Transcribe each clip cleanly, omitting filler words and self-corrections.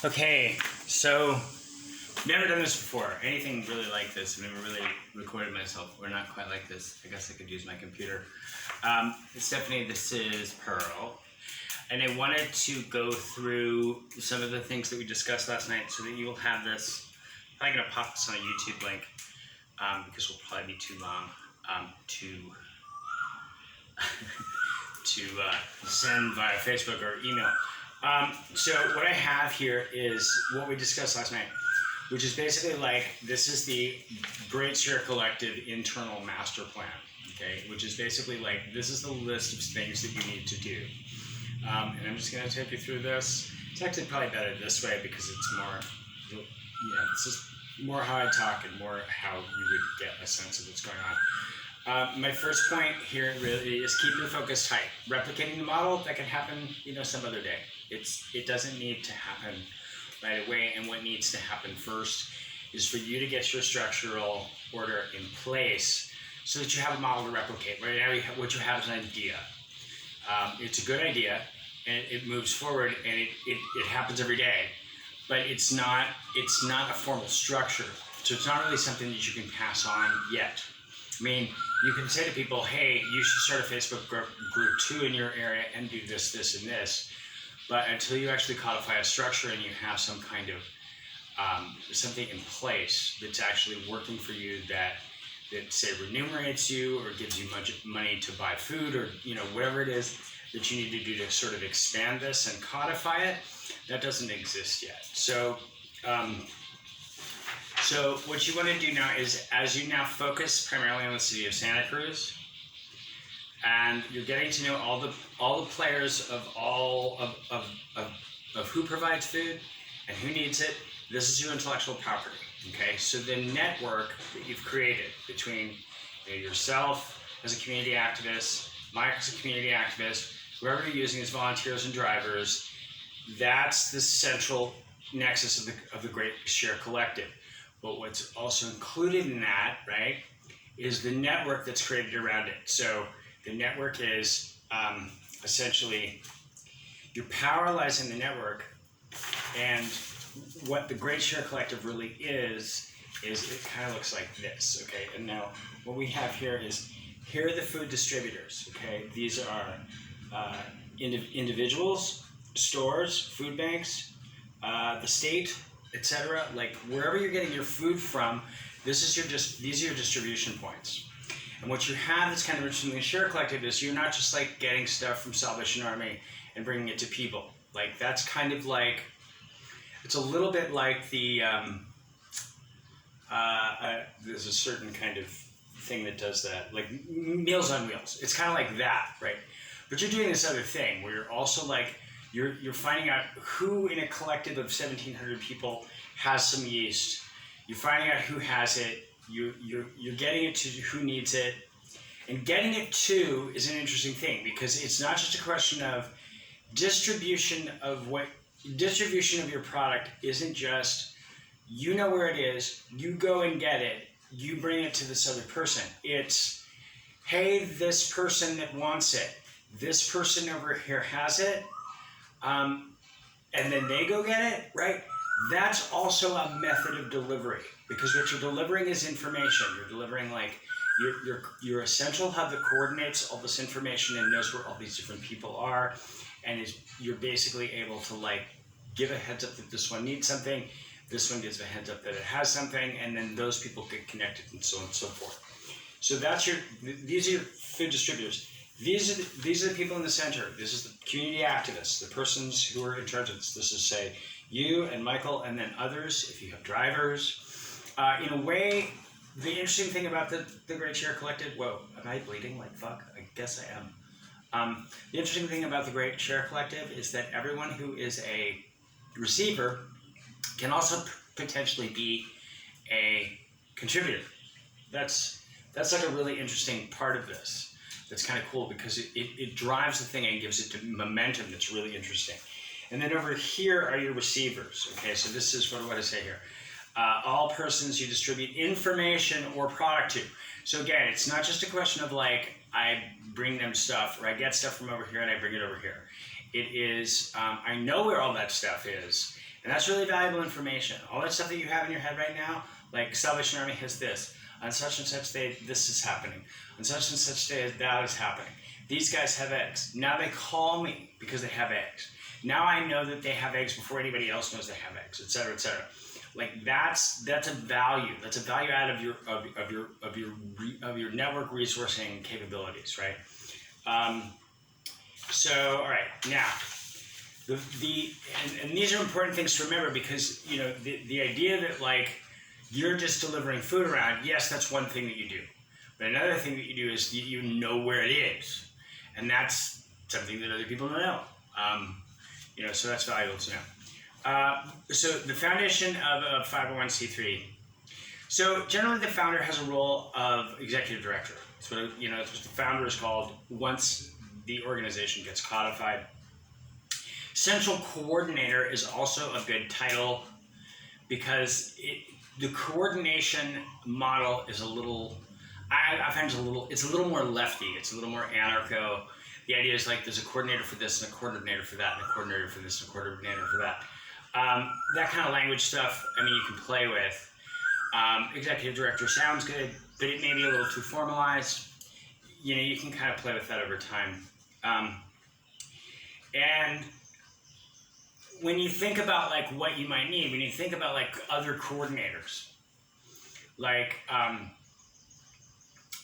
Okay, so never done this before. Anything really like this. I've never really recorded myself. Or not quite like this. I guess I could use my computer. Stephanie, this is Pearl. And I wanted to go through some of the things that we discussed last night so that you will have this. I'm going to pop this on a YouTube link because we'll probably be too long to send via Facebook or email. So what I have here is what we discussed last night, which is basically like, this is the Great Share Collective internal master plan, okay? Which is basically like, this is the list of things that you need to do. And I'm just gonna take you through this. It's actually probably better this way because it's more, this is more how I talk and more how you would get a sense of what's going on. My first point here really is keep your focus tight. Replicating the model, that can happen, some other day. It doesn't need to happen right away, and what needs to happen first is for you to get your structural order in place so that you have a model to replicate. Right now, what you have is an idea. It's a good idea, and it moves forward, and it happens every day, but it's not a formal structure, so it's not really something that you can pass on yet. I mean, you can say to people, hey, you should start a Facebook group too in your area and do this, this, and this. But until you actually codify a structure and you have some kind of something in place that's actually working for you that say remunerates you or gives you much money to buy food or whatever it is that you need to do to sort of expand this and codify it, that doesn't exist yet. So what you want to do now is, as you now focus primarily on the city of Santa Cruz, and you're getting to know all the players of who provides food and who needs it. This is your intellectual property. Okay, so the network that you've created between yourself as a community activist, Mike as a community activist, whoever you're using as volunteers and drivers, that's the central nexus of the Great Share Collective. But what's also included in that, right, is the network that's created around it. So the network is essentially, you're parallelizing the network, and what the Great Share Collective really is it kind of looks like this, okay? And now what we have here are the food distributors, okay? These are individuals, stores, food banks, the state, etc. Like wherever you're getting your food from, these are your distribution points. And what you have that's kind of interesting in the Share Collective is you're not just like getting stuff from Salvation Army and bringing it to people. Like that's kind of like, it's a little bit like the, there's a certain kind of thing that does that, like Meals on Wheels. It's kind of like that, right? But you're doing this other thing where you're also like, you're finding out who in a collective of 1,700 people has some yeast. You're finding out who has it. You're getting it to who needs it. And getting it to is an interesting thing because it's not just a question of distribution of your product isn't just, where it is, you go and get it, you bring it to this other person. It's, hey, this person that wants it, this person over here has it, and then they go get it, right? That's also a method of delivery because what you're delivering is information. You're delivering like your essential hub that coordinates all this information and knows where all these different people are, and you're basically able to like give a heads up that this one needs something, this one gives a heads up that it has something, and then those people get connected and so on and so forth. So these are your food distributors. These are the people in the center. This is the community activists, the persons who are in charge of this. This is, say, you and Michael, and then others, if you have drivers. In a way, the interesting thing about the Great Share Collective, whoa, am I bleeding like fuck? I guess I am. The interesting thing about the Great Share Collective is that everyone who is a receiver can also potentially be a contributor. That's like a really interesting part of this. That's kind of cool because it drives the thing and gives it momentum that's really interesting. And then over here are your receivers. Okay, so this is what do I say here? All persons you distribute information or product to. So again, it's not just a question of like, I bring them stuff or I get stuff from over here and I bring it over here. It is, I know where all that stuff is, And that's really valuable information. All that stuff that you have in your head right now, like Salvation Army has this. On such and such day, this is happening. On such and such day, that is happening. These guys have eggs. Now they call me because they have eggs. Now I know that they have eggs before anybody else knows they have eggs, et cetera, et cetera. Like that's a value. That's a value out of your network resourcing capabilities, right? So all right, now and these are important things to remember, because you know the idea that like you're just delivering food around, yes, that's one thing that you do, but another thing that you do is you know where it is, and that's something that other people don't know. You know, so that's valuable to know. So the foundation of a 501c3. So generally, the founder has a role of executive director. That's what that's what the founder is called once the organization gets codified. Central coordinator is also a good title, because the coordination model is a little. I find it's a little more lefty. It's a little more anarcho. The idea is like there's a coordinator for this and a coordinator for that and a coordinator for this and a coordinator for that. That kind of language stuff, I mean, you can play with. Executive director sounds good, but it may be a little too formalized. You know, you can kind of play with that over time. And when you think about like what you might need, when you think about like other coordinators, like,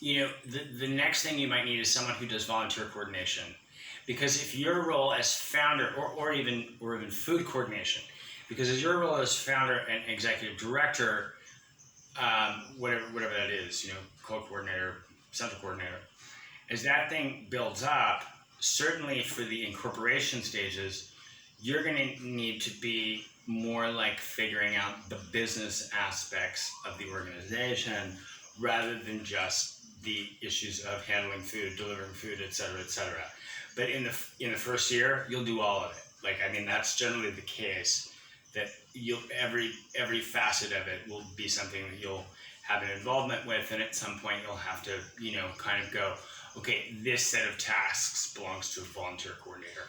you know, the next thing you might need is someone who does volunteer coordination. Because if your role as founder, or even food coordination, because as your role as founder and executive director, whatever that is, you know, co-coordinator, central coordinator, as that thing builds up, certainly for the incorporation stages, you're going to need to be more like figuring out the business aspects of the organization rather than just the issues of handling food, delivering food, et cetera, et cetera. But in the first year, you'll do all of it. Like, I mean, that's generally the case, that every facet of it will be something that you'll have an involvement with, and at some point you'll have to, you know, kind of go, okay, this set of tasks belongs to a volunteer coordinator.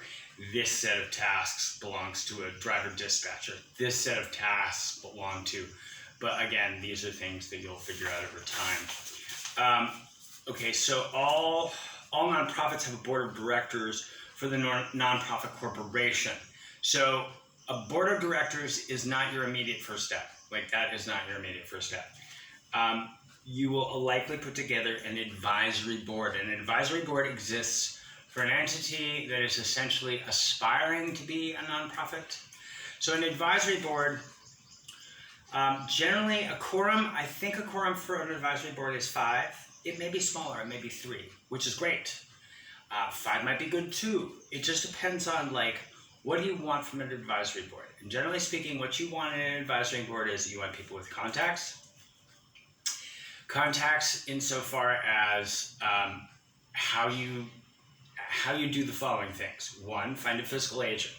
This set of tasks belongs to a driver dispatcher. This set of tasks belong to, but again, these are things that you'll figure out over time. Okay, so all nonprofits have a board of directors for the nonprofit corporation. So a board of directors is not your immediate first step. Like, that is not your immediate first step. You will likely put together an advisory board. An advisory board exists for an entity that is essentially aspiring to be a nonprofit. So an advisory board, generally a quorum, I think a quorum for an advisory board is 5. It may be smaller, it may be 3, which is great. 5 might be good too. It just depends on like, what do you want from an advisory board? And generally speaking, what you want in an advisory board is you want people with contacts. Contacts insofar as how you do the following things. 1, find a fiscal agent,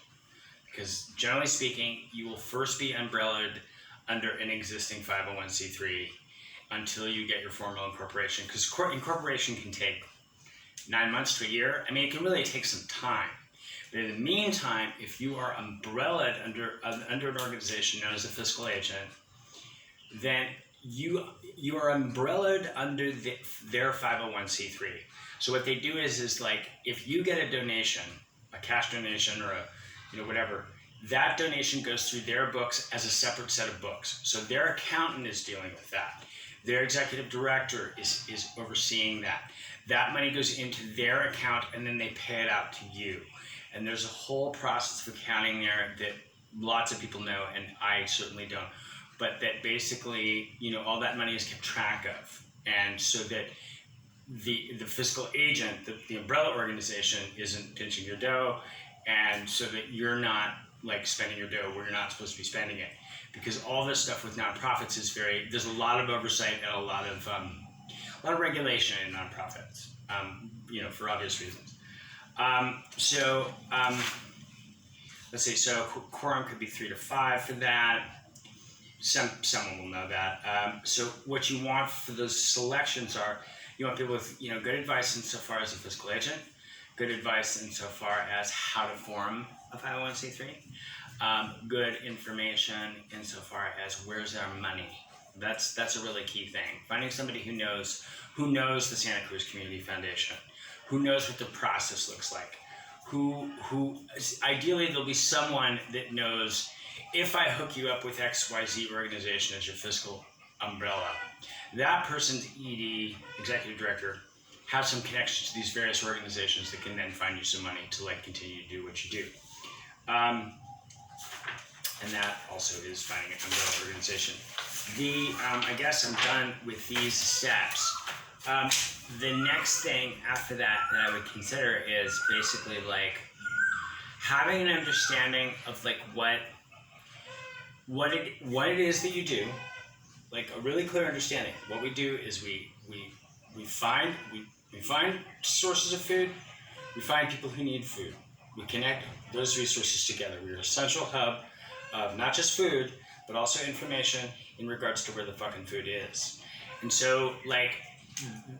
because generally speaking, you will first be umbrellaed under an existing 501c3 until you get your formal incorporation, because incorporation can take 9 months to a year. I mean, it can really take some time. But in the meantime, if you are umbrellaed under an organization known as a fiscal agent, then you are umbrellaed under their 501c3. So what they do is like, if you get a donation, a cash donation or whatever, that donation goes through their books as a separate set of books. So their accountant is dealing with that. Their executive director is overseeing that. That money goes into their account, and then they pay it out to you. And there's a whole process of accounting there that lots of people know, and I certainly don't. But that basically, all that money is kept track of. And so that the fiscal agent, the umbrella organization, isn't pinching your dough, and so that you're not like spending your dough where you're not supposed to be spending it. Because all this stuff with nonprofits is there's a lot of oversight and a lot of regulation in nonprofits, for obvious reasons. Let's see, so quorum could be 3 to 5 for that. Someone will know that. So what you want for those selections are, you want people with good advice insofar as a fiscal agent, good advice insofar as how to form a 501c3, good information insofar as where's our money. That's a really key thing. Finding somebody who knows the Santa Cruz Community Foundation, who knows what the process looks like, who ideally there'll be someone that knows, if I hook you up with XYZ organization as your fiscal umbrella, that person's ED, executive director, has some connections to these various organizations that can then find you some money to like continue to do what you do. And that also is finding an umbrella organization. I guess I'm done with these steps. The next thing after that I would consider is basically like having an understanding of like what it is that you do, like a really clear understanding. What we do is we find sources of food, we find people who need food, we connect those resources together. We're a central hub of not just food, but also information in regards to where the fucking food is. And so like,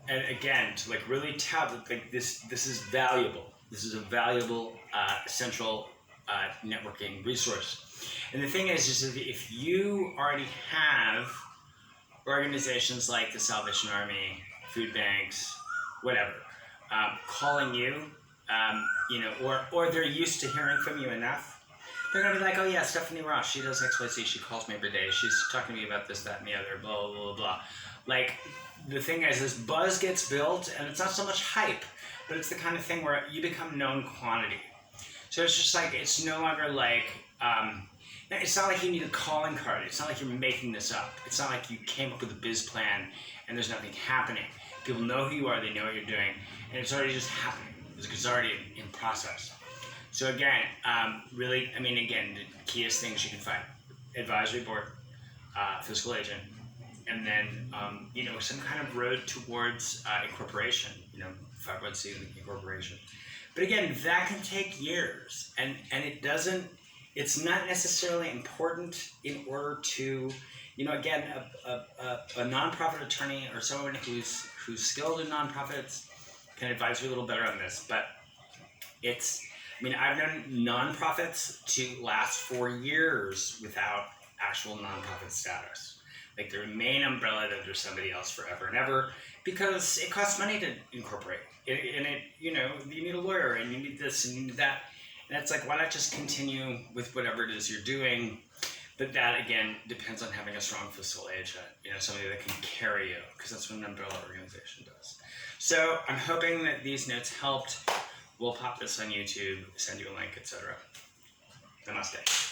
and again, to like really tell that like this is valuable. This is a valuable central networking resource. And the thing is that if you already have organizations like the Salvation Army, food banks, whatever, calling you, or they're used to hearing from you enough, they're gonna be like, oh yeah, Stephanie Ross, she does XYZ, she calls me every day, she's talking to me about this, that, and the other, blah, blah, blah, blah. Like, the thing is, this buzz gets built, and it's not so much hype, but it's the kind of thing where you become known quantity. So it's just like, it's no longer like, it's not like you need a calling card, it's not like you're making this up, it's not like you came up with a biz plan and there's nothing happening. People know who you are, they know what you're doing, and it's already just happening. It's already in process. So again, really, I mean, again, the keyest things you can find: advisory board, fiscal agent, and then, some kind of road towards incorporation, 501c incorporation. But again, that can take years, and it's not necessarily important in order to, again, a nonprofit attorney or someone who's skilled in nonprofits can advise you a little better on this, but I've known nonprofits to last for years without actual nonprofit status. Like they remain umbrellaed under somebody else forever and ever because it costs money to incorporate. You need a lawyer and you need this and you need that. And it's like, why not just continue with whatever it is you're doing? But that, again, depends on having a strong fiscal agent, somebody that can carry you, because that's what an umbrella organization does. So I'm hoping that these notes helped. We'll pop this on YouTube, send you a link, etc. Namaste.